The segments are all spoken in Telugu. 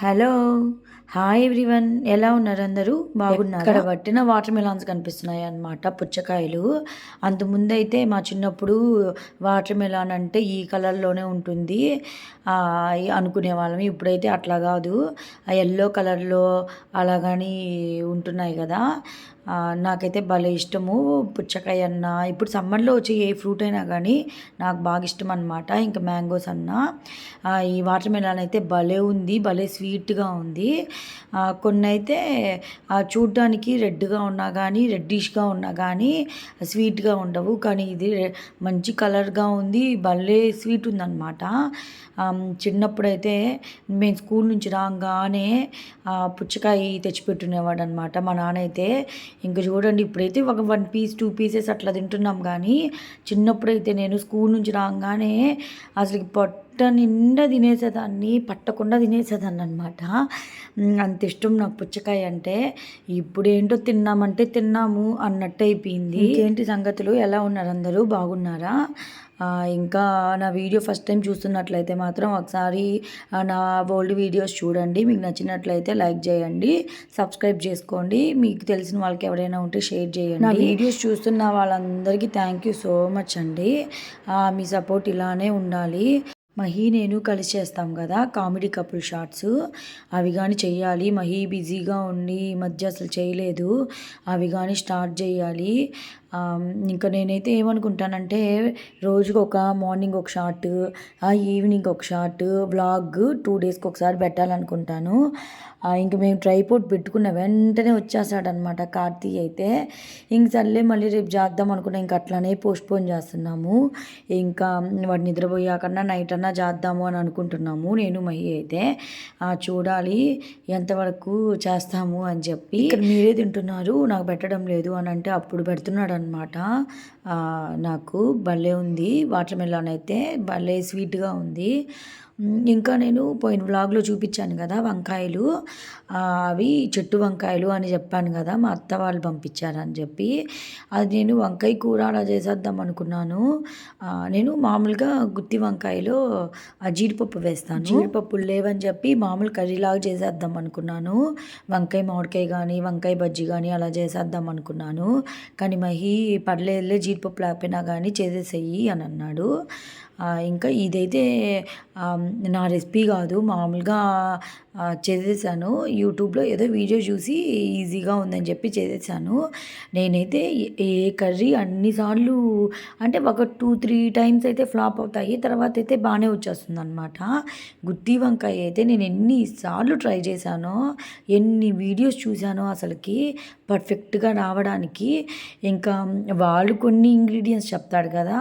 హలో! Hi everyone. ఎలా ఉన్నారు అందరూ? బాగున్నారా? ఇక్కడ పట్టిన వాటర్ మెలాన్స్ కనిపిస్తున్నాయన్నమాట పుచ్చకాయలు. అంతకుముందైతే మా చిన్నప్పుడు వాటర్ మెలాన్ అంటే ఈ కలర్‌లోనే ఉంటుంది అనుకునేవాళ్ళం. ఇప్పుడైతే అట్లా కాదు. ఆ యెల్లో కలర్‌లో అలా గాని ఉంటున్నాయి కదా! నాకైతే భలే ఇష్టము పుచ్చకాయ అన్నా, ఇప్పుడు సమ్మర్‌లో వచ్చే ఏ ఫ్రూట్ అయినా గానీ నాకు బాగా ఇష్టం అనమాట. ఇంకా మ్యాంగోస్ అన్నా. ఈ వాటర్ మెలాన్ అయితే భలే ఉంది. భలే స్వీట్‌గా ఉంది. కొన్నైతే చూడ్డానికి రెడ్‌గా ఉన్నా గానీ, రెడ్డిష్‌గా ఉన్నా గానీ స్వీట్‌గా ఉండవు. కానీ ఇది మంచి కలర్‌గా ఉంది. భలే స్వీట్ ఉందనమాట. చిన్నప్పుడైతే మేము స్కూల్ నుంచి రాంగానే పుచ్చకాయ తెచ్చిపెట్టునేవాడనమాట మా నాన్న అయితే. ఇంక చూడండి ఇప్పుడైతే ఒక 1 పీస్, 2 పీసెస్ అట్లా తింటున్నాం గానీ, చిన్నప్పుడైతే నేను స్కూల్ నుంచి రాంగానే అసలకి పొట్ట నిండా తినేసేదాన్ని. పట్టకుండా తినేసేదాన్ననమాట. అంత ఇష్టం నాకు పుచ్చకాయ అంటే. ఇప్పుడేంటో తిన్నామంటే తిన్నాము అన్నట్టయిపోయింది. ఇంకేంటి సంగతులు? ఎలా ఉన్నారు అందరూ? బాగున్నారా? ఇంకా నా వీడియో ఫస్ట్ టైం చూస్తున్నట్లయితే మాత్రం ఒకసారి నా ఓల్డ్ వీడియోస్ చూడండి. మీకు నచ్చినట్లయితే లైక్ చేయండి, సబ్స్క్రైబ్ చేసుకోండి. మీకు తెలిసిన వాళ్ళకి ఎవరైనా ఉంటే షేర్ చేయండి. నా వీడియోస్ చూస్తున్న వాళ్ళందరికీ థ్యాంక్ యూ సో మచ్ అండి. మీ సపోర్ట్ ఇలానే ఉండాలి. మహి నేను కలిసి చేస్తాం కదా కామెడీ కపుల్ షార్ట్స్, అవి కానీ చెయ్యాలి. మహి బిజీగా ఉండి ఈ మధ్య అసలు చేయలేదు. అవి కానీ స్టార్ట్ చేయాలి. ఇంకా నేనైతే ఏమనుకుంటానంటే రోజుకి ఒక మార్నింగ్ ఒక షార్ట్, ఈవినింగ్ ఒక షార్ట్ వ్లాగ్ 2 డేస్కి ఒకసారి పెట్టాలనుకుంటాను. ఇంక మేము ట్రైపోర్ట్ పెట్టుకున్న వెంటనే వచ్చేసాడనమాట కార్తీ అయితే. ఇంక సర్లే మళ్ళీ రేపు చేద్దాం అనుకున్నా. ఇంక అట్లానే పోస్ట్పోన్ చేస్తున్నాము. ఇంకా వాడు నిద్రపోయాకన్నా నైట్ అన్నా చేద్దాము అని అనుకుంటున్నాము నేను మహి అయితే. చూడాలి ఎంతవరకు చేస్తాము అని చెప్పి. ఇక్కడ మీరే తింటున్నారు నాకు పెట్టడం లేదు అని అంటే అప్పుడు పెడుతున్నాడు అనమాట. నాకు భలే ఉంది వాటర్ మెలాన్ అయితే. భలే స్వీట్‌గా ఉంది. ఇంకా నేను పోయిన వ్లాగ్‌లో చూపించాను కదా వంకాయలు, అవి చెట్టు వంకాయలు అని చెప్పాను కదా మా అత్త వాళ్ళు పంపించారని చెప్పి. అది నేను వంకాయ కూర అలా చేసేద్దాం అనుకున్నాను. నేను మామూలుగా గుత్తి వంకాయలో జీడిపప్పు వేస్తాను. జీడిపప్పులు లేవని చెప్పి మామూలు కర్రీలాగా చేసేద్దాం అనుకున్నాను. వంకాయ మామిడికాయ కానీ, వంకాయ బజ్జీ కానీ అలా చేసేద్దాం అనుకున్నాను. కానీ మహి పర్లేదులే జీడిపప్పు లేకపోయినా కానీ చేసేసేయి అని అన్నాడు. ఇంకా ఇదైతే నా రెసిపీ కాదు, మామూలుగా చేసేసాను. యూట్యూబ్లో ఏదో వీడియో చూసి ఈజీగా ఉందని చెప్పి చేసేసాను. నేనైతే ఏ కర్రీ అన్నిసార్లు అంటే ఒక 2-3 టైమ్స్ అయితే ఫ్లాప్ అవుతాయి. తర్వాత అయితే బాగానే వచ్చేస్తుందనమాట. గుత్తి వంకాయ అయితే నేను ఎన్నిసార్లు ట్రై చేశానో, ఎన్ని వీడియోస్ చూశానో అసలుకి పర్ఫెక్ట్గా రావడానికి. ఇంకా వాళ్ళు కొన్ని ఇంగ్రీడియంట్స్ చెప్తాడు కదా,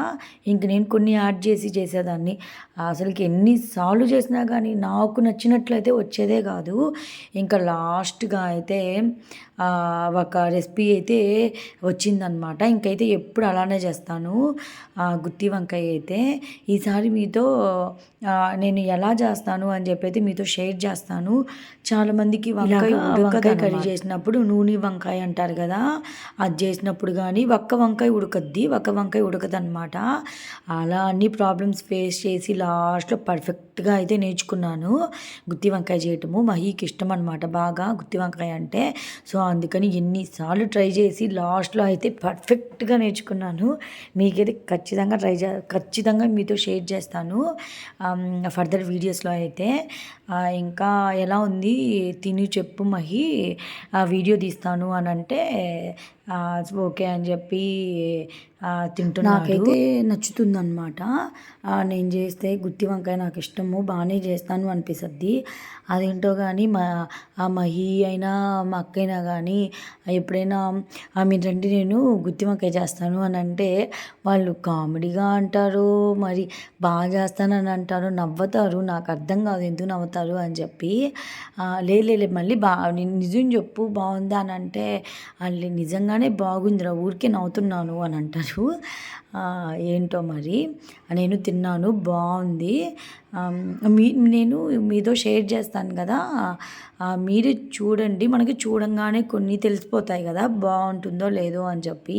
ఇంక నేను కొన్ని యాడ్ చేసి చేసేదాన్ని. అసలుకి ఎన్నిసార్లు చేసినా కానీ నాకు నచ్చినట్లయితే వచ్చేదే కాదు. ఇంకా లాస్ట్‌గా అయితే ఒక రెసిపీ అయితే వచ్చిందనమాట. ఇంకైతే ఎప్పుడు అలానే చేస్తాను గుత్తి వంకాయ అయితే. ఈసారి మీతో నేను ఎలా చేస్తాను అని చెప్పి అయితే మీతో షేర్ చేస్తాను. చాలామందికి వంకాయ కర్రీ చేసినప్పుడు నూనె వంకాయ అంటారు కదా, అది చేసినప్పుడు కానీ ఒక్క వంకాయ ఉడకద్ది, ఒక్క వంకాయ ఉడకదనమాట. అలా అన్ని ప్రాబ్లమ్స్ ఫేస్ చేసి లాస్ట్‌లో పర్ఫెక్ట్‌గా అయితే నేర్చుకున్నాను గుత్తి వంకాయ చేయటము. మహీకి ఇష్టం అనమాట బాగా గుత్తి వంకాయ అంటే. సో అందుకని ఎన్నిసార్లు ట్రై చేసి లాస్ట్‌లో అయితే పర్ఫెక్ట్‌గా నేర్చుకున్నాను. మీకైతే ఖచ్చితంగా మీతో షేర్ చేస్తాను ఫర్దర్ వీడియోస్‌లో అయితే. ఇంకా ఎలా ఉంది తిని చెప్పు మహి, వీడియో తీస్తాను అని అంటే ఓకే అని చెప్పి తింటున్నాడు. నాకైతే నచ్చుతుందనమాట. నేను చేస్తే గుత్తి వంకాయ నాకు ఇష్టము, బాగానే చేస్తాను అనిపిస్తుంది. అదేంటో కానీ మహి అయినా మా అక్క అయినా కానీ ఎప్పుడైనా మీరు రండి నేను గుత్తి వంకాయ చేస్తాను అని అంటే వాళ్ళు కామెడీగా అంటారు, మరి బాగా చేస్తానని అంటారు, నవ్వుతారు. నాకు అర్థం కాదు ఎందుకు నవ్వుతారు అని చెప్పి. లేదు మళ్ళీ నిజం చెప్పు బాగుందా అని అంటే వాళ్ళు నిజంగానే బాగుందిరా ఊరికే నవ్వుతున్నాను అని అంటారు. ఏంటో మరి నేను తిన్నాను, బాగుంది. నేను మీతో షేర్ చేస్తాను కదా, మీరు చూడండి. మనకి చూడంగానే కొన్ని తెలిసిపోతాయి కదా బాగుంటుందో లేదో అని చెప్పి.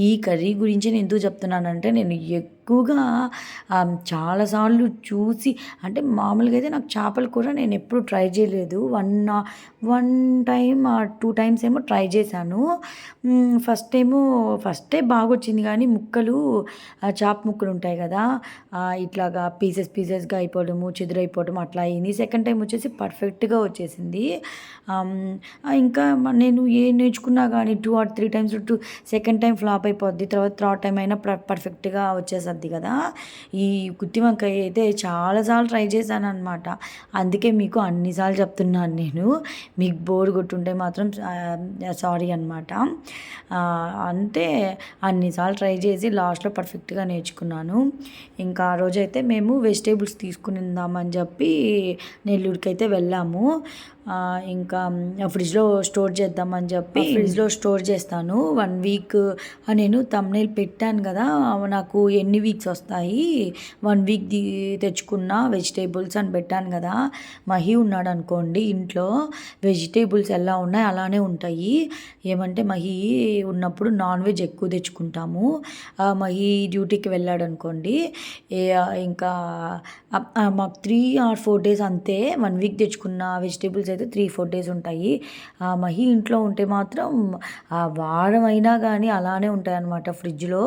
ఈ కర్రీ గురించి నేను ఎందుకు చెప్తున్నానంటే, నేను ఎక్కువగా చాలాసార్లు చూసి, అంటే మామూలుగా అయితే నాకు చేపల కూర నేను ఎప్పుడు ట్రై చేయలేదు. వన్ టైమ్ 2 టైమ్స్ ఏమో ట్రై చేశాను. ఫస్టే బాగా వచ్చింది, కానీ ముక్కలు చేప ముక్కలు ఉంటాయి కదా, ఇట్లాగా పీసెస్గా అయిపోవడము, చెదురైపోవడం అట్లా అయింది. సెకండ్ టైం వచ్చేసి పర్ఫెక్ట్గా వచ్చేసింది. ఇంకా నేను ఏం నేర్చుకున్నా కానీ 2 or 3 times second time flop అయిపోద్ది, తర్వాత థర్డ్ టైం అయినా పర్ఫెక్ట్గా వచ్చేసద్ది కదా. ఈ గుత్తి వంకాయ అయితే చాలాసార్లు ట్రై చేశాను అనమాట. అందుకే మీకు అన్నిసార్లు చెప్తున్నాను నేను. మీకు బోర్ కొట్టుంటే మాత్రం సారీ అనమాట. అంటే అన్నిసార్లు ట్రై చేసి లాస్ట్లో పర్ఫెక్ట్గా నేర్చుకున్నాను. ఇంకా ఆ రోజైతే మేము వెజిటేబుల్స్ తీసుకునిందామని చెప్పి నెల్లూరుకి అయితే వెళ్ళాము. ఇంకా ఫ్రిడ్జ్లో స్టోర్ చేద్దామని చెప్పి ఫ్రిడ్జ్లో స్టోర్ చేస్తాను 1 వీక్. నేను థంబ్నెయిల్ పెట్టాను కదా, నాకు ఎన్ని వీక్స్ వస్తాయి 1 వీక్ తెచ్చుకున్న వెజిటేబుల్స్ అని పెట్టాను కదా. మహి ఉన్నాడు అనుకోండి ఇంట్లో, వెజిటేబుల్స్ ఎలా ఉన్నాయి అలానే ఉంటాయి. ఏమంటే మహి ఉన్నప్పుడు నాన్ వెజ్ ఎక్కువ తెచ్చుకుంటాము. మహి డ్యూటీకి వెళ్ళాడు అనుకోండి, ఇంకా మాకు 3 or 4 డేస్ అంతే. 1 వీక్ తెచ్చుకున్న వెజిటేబుల్స్ అయితే 3-4 డేస్ ఉంటాయి. మహి ఇంట్లో ఉంటే మాత్రం వారం అయినా కానీ అలానే ఉంటాయి అన్నమాట ఫ్రిడ్జ్లో.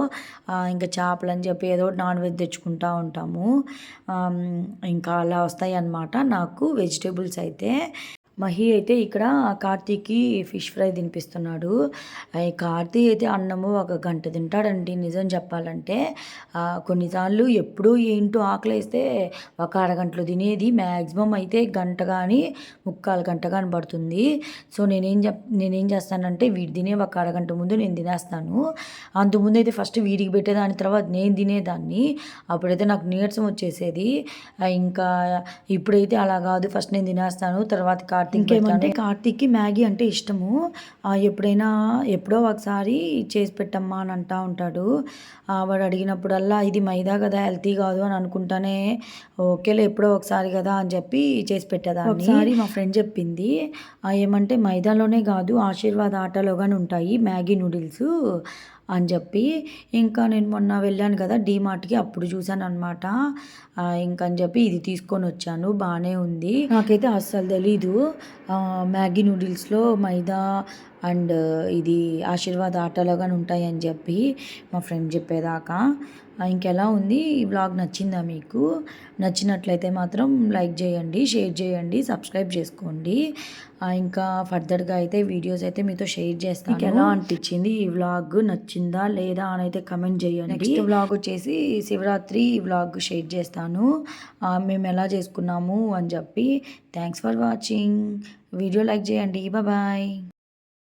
ఇంకా చేపలు అని చెప్పి ఏదో నాన్ వెజ్ తెచ్చుకుంటూ ఉంటాము. ఇంకా అలా వస్తాయి అన్నమాట నాకు వెజిటేబుల్స్ అయితే. మహి అయితే ఇక్కడ కార్తీక్‌కి ఫిష్ ఫ్రై తినిపిస్తున్నాడు. కార్తీ అయితే అన్నము 1 గంట తింటాడండి నిజం చెప్పాలంటే. కొన్నిసార్లు ఎప్పుడో ఏంటో ఆకలేస్తే ఒక అరగంటలో తినేది మ్యాక్సిమం అయితే గంట కానీ, 3/4 గంట కానీ పడుతుంది. సో నేనేం చేస్తానంటే, వీడు తినే ఒక అరగంట ముందు నేను తినేస్తాను. అంతకుముందు అయితే ఫస్ట్ వీడికి పెట్టేదాన్ని, తర్వాత నేను తినేదాన్ని. అప్పుడైతే నాకు నీరసం వచ్చేసేది. ఇంకా ఇప్పుడైతే అలా కాదు, ఫస్ట్ నేను తినేస్తాను, తర్వాత ఇంకేమంటే కార్తీక్‌కి మ్యాగీ అంటే ఇష్టము. ఎప్పుడో ఒకసారి చేసి పెట్టమ్మా అని అంటా ఉంటాడు. వాడు అడిగినప్పుడల్లా ఇది మైదా కదా, హెల్తీ కాదు అని అనుకుంటానే, ఓకేలే ఎప్పుడో ఒకసారి కదా అని చెప్పి చేసి పెట్టేదాన్ని. ఒకసారి మా ఫ్రెండ్ చెప్పింది, ఏమంటే మైదాలోనే కాదు ఆశీర్వాద్ ఆటాలో కానీ ఉంటాయి మ్యాగీ నూడిల్స్ అని చెప్పి. ఇంకా నేను మొన్న వెళ్ళాను కదా డీమార్ట్‌కి, అప్పుడు చూశాను అనమాట. ఇంకని చెప్పి ఇది తీసుకొని వచ్చాను, బాగానే ఉంది. నాకైతే అస్సలు తెలీదు మ్యాగీ నూడిల్స్లో మైదా అండ్ ఇది ఆశీర్వాద్ ఆటాలో కానీ ఉంటాయని చెప్పి, మా ఫ్రెండ్ చెప్పేదాకా. ఇంకెలా ఉంది ఈ వ్లాగ్, నచ్చిందా మీకు? నచ్చినట్లయితే మాత్రం లైక్ చేయండి, షేర్ చేయండి, సబ్స్క్రైబ్ చేసుకోండి. ఇంకా ఫర్దర్గా అయితే వీడియోస్ అయితే మీతో షేర్ చేస్తాను. మీకు ఎలా అనిపించింది ఈ వ్లాగ్, నచ్చిందా లేదా అని అయితే కమెంట్ చేయండి. నెక్స్ట్ వ్లాగ్ వచ్చేసి శివరాత్రి వ్లాగ్ షేర్ చేస్తాను, మేము ఎలా చేసుకున్నాము అని చెప్పి. Thanks for watching. Video like చేయండి. బాయ్.